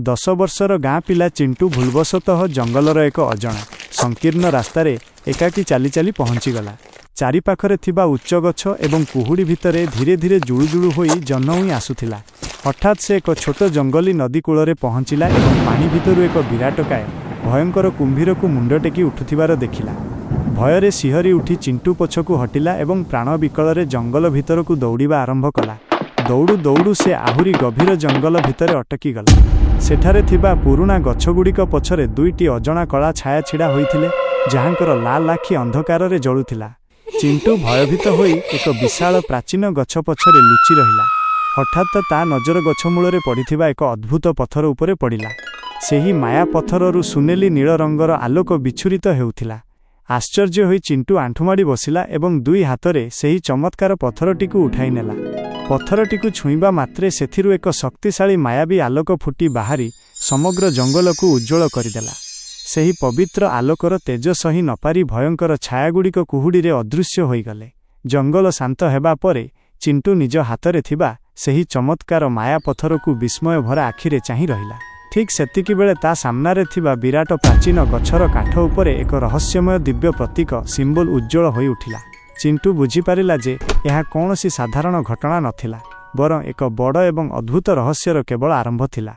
10 ବର୍ଷର ଗାଁ ପିଲା ଚିंटू भूलवशतः जंगलर एक अजणा संकीर्ण रास्तार एकाकी चाली चाली पहुँचीगला। चारिपाखरे थिबा उच्च गछ एवं कुहुड़ी भितरे धीरे धीरे जुळुजुळु होई जह्नई आसुथिला। हठात से एक छोट जंगली नदी कूଳରେ पहुँचिला एवं पानी भितरु एक विराटकाय भयंकर कुंभीर को मुंड टेकी उठुथिबार देखिला। भୟରେ सिहरी उठी चिंटू पछकु हटिला एवं प्राण विकल जंगल भितर को दौड़िबा आरंभ कला। दौड़ू दौड़ू से आहुरी गभीर जंगल भितर अटकी गला। सेठारे थिबा पुरुणा गछगुड़िक पछरे दुईटी अजणा कला छाया छिड़ा होइथिले, जहांकर लाल आखि अंधकार रे जळुथिला। चिंटू भयभीत होई एक विशाल प्राचीन गछ पछरे लुचि रहिला। हठात ता नजर गछमूଳରେ पड़िथिबा एक अद्भुत पत्थर उपरे पड़िला। सेही माया पत्थररु सुनेली नील रंगर आलोक विछुरित हेउथिला। आश्चर्य होई चिंटू आंठुमाड़ी बसिला एवं दुई हाथरे सेही चमत्कार पत्थरटीकु उठाई नेला। पत्थरटीकु छुईबा मात्रे सेथिरु एक शक्तिशाली मायावी आलोक फुटी बाहारी समग्र जंगलकु उज्ज्वल करिदेला। सेही पवित्र आलोकर तेज सही नपारी भयंकर छायागुड़िक कुहुड़ीरे अदृश्य होईगले। जंगल शांत हेबा परे चिंटू निज हाथरे थिबा सेही चमत्कार माया पत्थरकु विस्मय भरा आखिरे चाहि रहिला। ठीक सेतिकी बेले ता सामनारे थिबा विराट प्राचीन गछर काठ उपरे एक रहस्यमय दिव्य प्रतीक सिंबल उज्ज्वल होई उठिला। चिंटू बुझी पारिला जे यह कौनसी साधारण घटना नथिला, बरं एक बड़ एवं अद्भुत रहस्यर केवल आरंभ थिला।